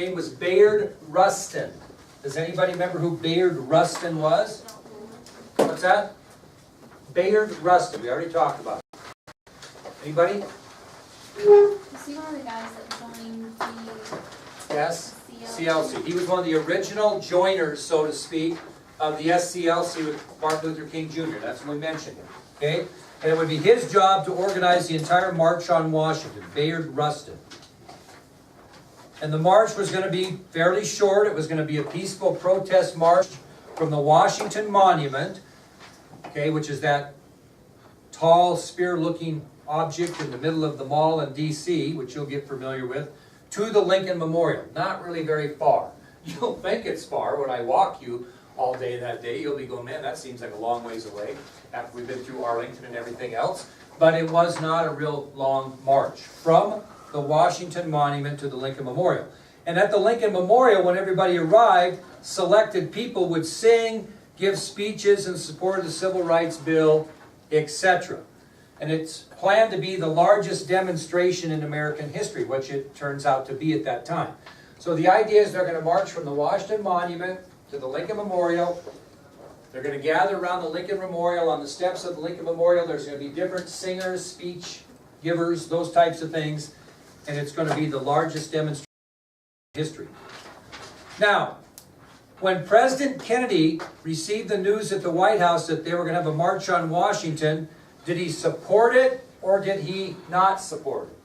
name was Bayard Rustin. Does anybody remember who Bayard Rustin was? What's that? Bayard Rustin. We already talked about it. Anybody? Is he one of the guys that joined the Yes. CLC? CLC. He was one of the original joiners, so to speak, of the SCLC with Martin Luther King Jr. That's when we mentioned him. Okay? And it would be his job to organize the entire March on Washington. Bayard Rustin. And the march was going to be fairly short. It was going to be a peaceful protest march from the Washington Monument, okay, which is that tall spear-looking object in the middle of the mall in D.C., which you'll get familiar with, to the Lincoln Memorial. Not really very far. You'll think it's far when I walk you all day that day. You'll be going, man, that seems like a long ways away after we've been through Arlington and everything else. But it was not a real long march from the Washington Monument to the Lincoln Memorial. And at the Lincoln Memorial, when everybody arrived, selected people would sing, give speeches in support of the Civil Rights Bill, etc. And it's planned to be the largest demonstration in American history, which it turns out to be at that time. So the idea is they're going to march from the Washington Monument to the Lincoln Memorial. They're going to gather around the Lincoln Memorial. On the steps of the Lincoln Memorial, there's going to be different singers, speech givers, those types of things. And it's going to be the largest demonstration in history. Now, when President Kennedy received the news at the White House that they were going to have a march on Washington, did he support it or did he not support it?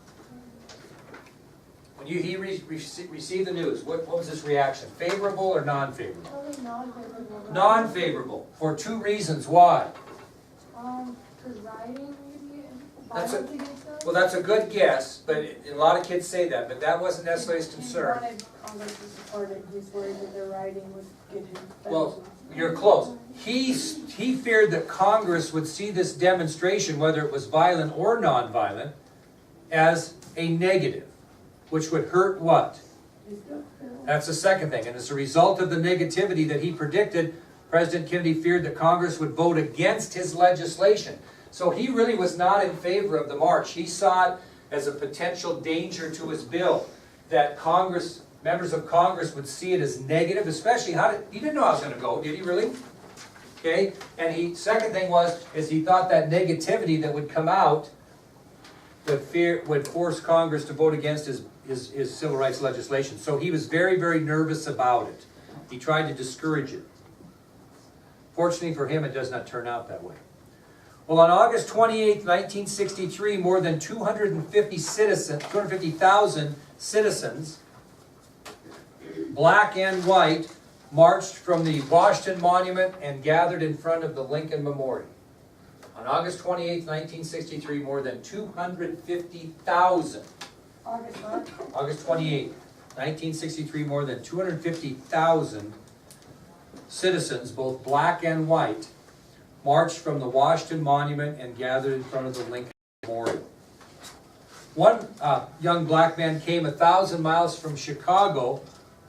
When he received the news, what was his reaction? Favorable or non-favorable? Probably non-favorable. Non-favorable, for two reasons. Why? Because rioting maybe, That's violence against us. Well, that's a good guess, but a lot of kids say that, but that wasn't necessarily his concern. He wanted Congress to support it. He's worried that their rioting would get him. Well, you're close. He feared that Congress would see this demonstration, whether it was violent or non-violent, as a negative, which would hurt what? That's the second thing. And as a result of the negativity that he predicted, President Kennedy feared that Congress would vote against his legislation. So he really was not in favor of the march. He saw it as a potential danger to his bill, that members of Congress would see it as negative, especially, he didn't know how it was going to go, did he really? Okay, and second thing is he thought that negativity that would come out would force Congress to vote against his civil rights legislation. So he was very, very nervous about it. He tried to discourage it. Fortunately for him, it does not turn out that way. Well, on August 28, 1963, more than 250,000 citizens, black and white, marched from the Washington Monument and gathered in front of the Lincoln Memorial. On August 28, 1963, more than 250,000. August what? August 28, 1963, more than 250,000 citizens, both black and white, marched from the Washington Monument and gathered in front of the Lincoln Memorial. One young black man came 1,000 miles from Chicago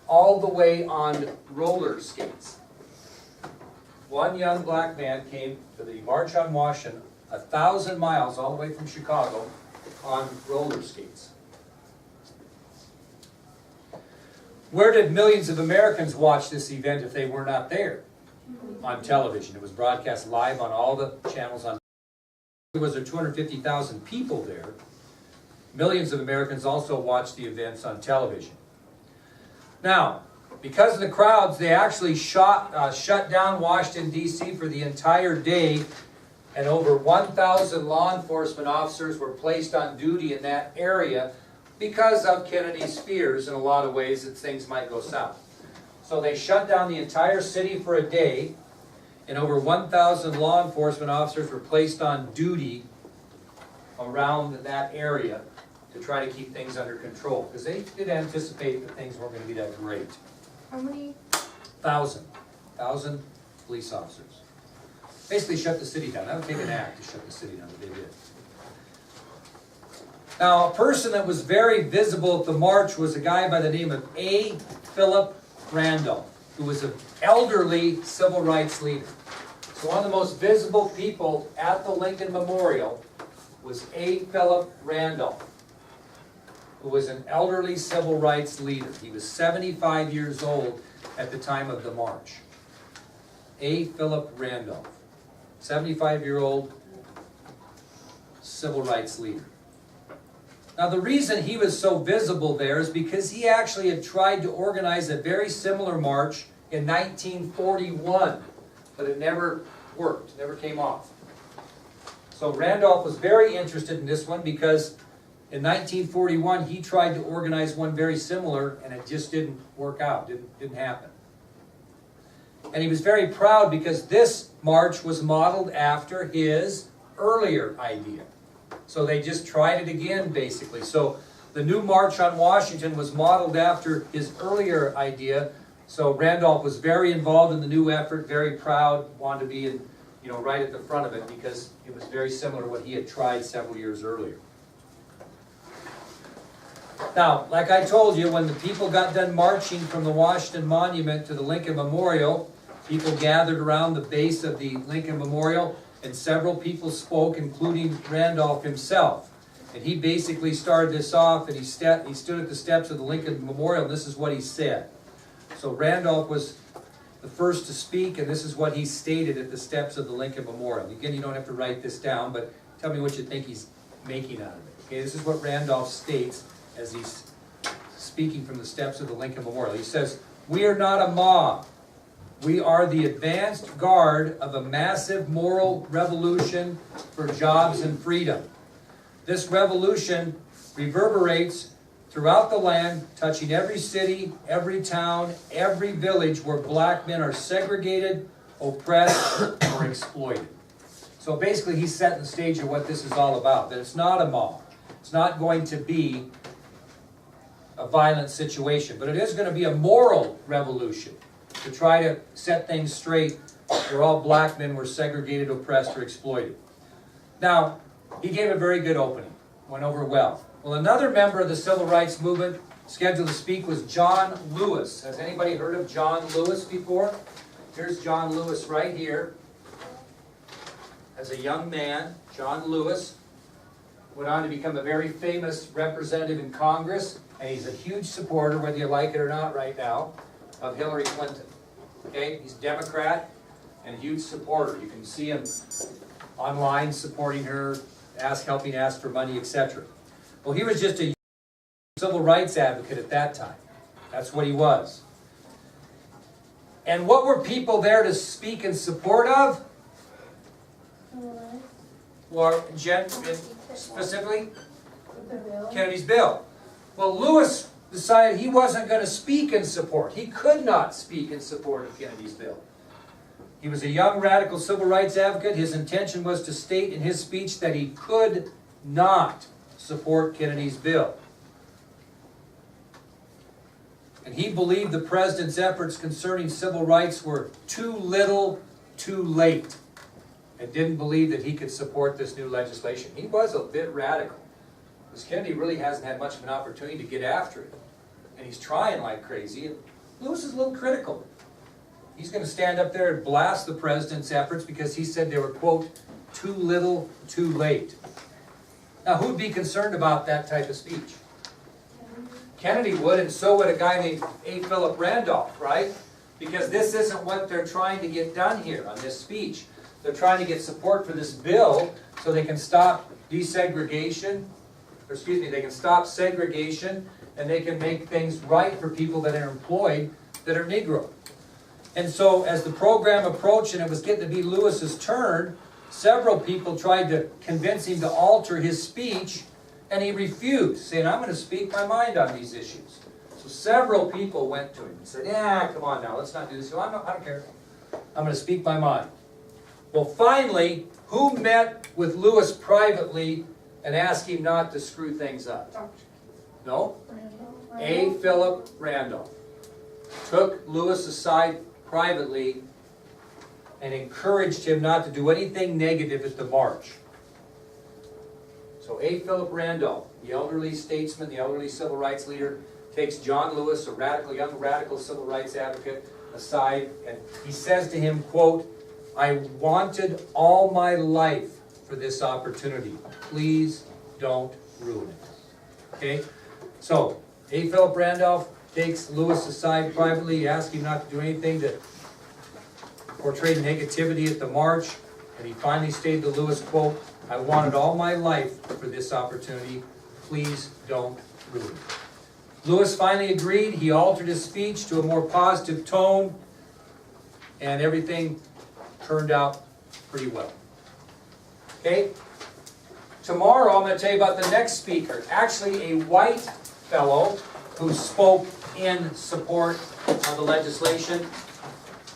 all the way on roller skates. One young black man came to the March on Washington 1,000 miles all the way from Chicago on roller skates. Where did millions of Americans watch this event if they were not there? On television. It was broadcast live on all the channels. There was 250,000 people there. Millions of Americans also watched the events on television. Now, because of the crowds, they actually shut down Washington, D.C. for the entire day, and over 1,000 law enforcement officers were placed on duty in that area because of Kennedy's fears in a lot of ways that things might go south. So they shut down the entire city for a day, and over 1,000 law enforcement officers were placed on duty around that area to try to keep things under control, because they did anticipate that things weren't going to be that great. How many? 1,000 police officers. Basically shut the city down. That would take an act to shut the city down, but they did. Now, a person that was very visible at the march was a guy by the name of Phillip Randolph, who was an elderly civil rights leader. So one of the most visible people at the Lincoln Memorial was Phillip Randolph. who was an elderly civil rights leader. He was 75 years old at the time of the march. A. Phillip Randolph, 75-year-old civil rights leader. Now the reason he was so visible there is because he actually had tried to organize a very similar march in 1941, but it never worked, never came off. So Randolph was very interested in this one because in 1941 he tried to organize one very similar and it just didn't work out, didn't happen. And he was very proud because this march was modeled after his earlier idea. So they just tried it again, basically. So the new March on Washington was modeled after his earlier idea. So Randolph was very involved in the new effort, very proud, wanted to be in, right at the front of it because it was very similar to what he had tried several years earlier. Now, like I told you, when the people got done marching from the Washington Monument to the Lincoln Memorial, people gathered around the base of the Lincoln Memorial, and several people spoke, including Randolph himself. And he basically started this off, and he stood at the steps of the Lincoln Memorial, and this is what he said. So Randolph was the first to speak, and this is what he stated at the steps of the Lincoln Memorial. Again, you don't have to write this down, but tell me what you think he's making out of it. Okay, this is what Randolph states as he's speaking from the steps of the Lincoln Memorial. He says, "We are not a mob. We are the advanced guard of a massive moral revolution for jobs and freedom. This revolution reverberates throughout the land, touching every city, every town, every village where black men are segregated, oppressed, or exploited." So basically he's setting the stage of what this is all about, that it's not a mob. It's not going to be a violent situation, but it is going to be a moral revolution to try to set things straight where all black men were segregated, oppressed, or exploited. Now, he gave a very good opening. Went over well. Well, another member of the civil rights movement scheduled to speak was John Lewis. Has anybody heard of John Lewis before? Here's John Lewis right here. As a young man, John Lewis went on to become a very famous representative in Congress, and he's a huge supporter, whether you like it or not right now, of Hillary Clinton. Okay, he's a Democrat and a huge supporter. You can see him online supporting her, helping ask for money, etc. Well, he was just a civil rights advocate at that time. That's what he was. And what were people there to speak in support of? Or specifically? The bill. Kennedy's bill. Well, Lewis decided he wasn't going to speak in support. He could not speak in support of Kennedy's bill. He was a young radical civil rights advocate. His intention was to state in his speech that he could not support Kennedy's bill. And he believed the president's efforts concerning civil rights were too little, too late, and didn't believe that he could support this new legislation. He was a bit radical, because Kennedy really hasn't had much of an opportunity to get after it. And he's trying like crazy. And Lewis is a little critical. He's going to stand up there and blast the president's efforts because he said they were, quote, too little, too late. Now, who'd be concerned about that type of speech? Kennedy would, and so would a guy named A. Phillip Randolph, right? Because this isn't what they're trying to get done here on this speech. They're trying to get support for this bill so they can stop desegregation, or excuse me, they can stop segregation, and they can make things right for people that are employed that are Negro. And so as the program approached and it was getting to be Lewis's turn, several people tried to convince him to alter his speech, and he refused, saying, "I'm going to speak my mind on these issues." So several people went to him and said, "Yeah, come on now, let's not do this." So I don't care. I'm going to speak my mind. Well, finally, who met with Lewis privately and asked him not to screw things up? No? A. Phillip Randolph took Lewis aside privately and encouraged him not to do anything negative at the march. So A. Phillip Randolph, the elderly statesman, the elderly civil rights leader, takes John Lewis, a young radical civil rights advocate, aside, and he says to him, quote, "I wanted all my life for this opportunity. Please don't ruin it." Okay? So, A. Phillip Randolph takes Lewis aside privately, asks him not to do anything to portray negativity at the march, and he finally stated to Lewis, quote, "I wanted all my life for this opportunity. Please don't ruin it." Lewis finally agreed. He altered his speech to a more positive tone, and everything turned out pretty well. Okay? Tomorrow I'm going to tell you about the next speaker. Actually, a white fellow who spoke in support of the legislation.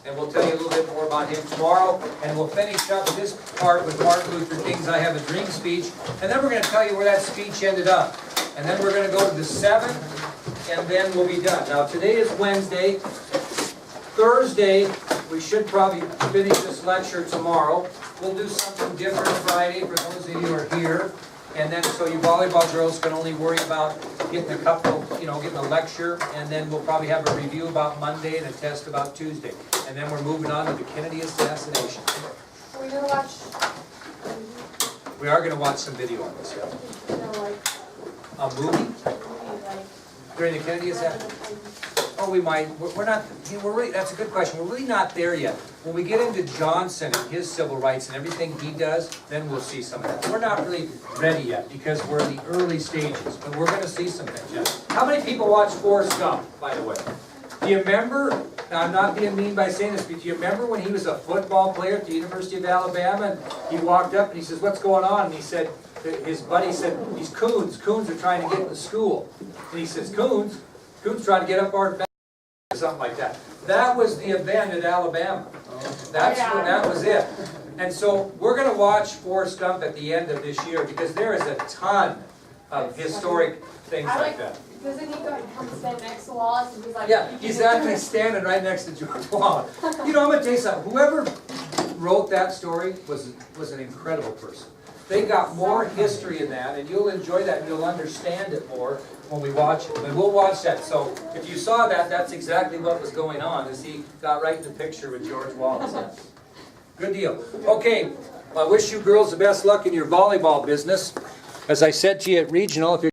And we'll tell you a little bit more about him tomorrow. And we'll finish up this part with Martin Luther King's I Have a Dream speech. And then we're going to tell you where that speech ended up. And then we're going to go to the 7th, and then we'll be done. Now, today is Wednesday. Thursday, we should probably finish this lecture tomorrow. We'll do something different Friday for those of you who are here. And then, so you volleyball girls can only worry about getting a couple, getting a lecture. And then we'll probably have a review about Monday and a test about Tuesday. And then we're moving on to the Kennedy assassination. We're gonna watch, We are going to watch some video on this, yeah. like, A movie like, during the Kennedy assassination? Oh, we might. We're not. We're really. That's a good question. We're really not there yet. When we get into Johnson and his civil rights and everything he does, then we'll see some of that. We're not really ready yet because we're in the early stages, but we're going to see some things. Yeah. How many people watch Forrest Gump, by the way? Do you remember? Now, I'm not being mean by saying this, but do you remember when he was a football player at the University of Alabama? And he walked up and he says, "What's going on?" And he said, his buddy said, "These coons. Coons are trying to get into school." And he says, "Coons? Coons trying to get up our back." Something like that. That was the event at Alabama. That was it. And so we're going to watch Forrest Gump at the end of this year because there is a ton of historic things like that. doesn't he go and come stand next to Wallace and he's like... Yeah, he's actually standing right next to George Wallace. I'm going to tell you something. Whoever wrote that story was an incredible person. They got more history in that, and you'll enjoy that, and you'll understand it more when we watch it. But we'll watch that. So if you saw that, that's exactly what was going on, as he got right in the picture with George Wallace. Good deal. Okay, I wish you girls the best luck in your volleyball business. As I said to you at Regional, if you're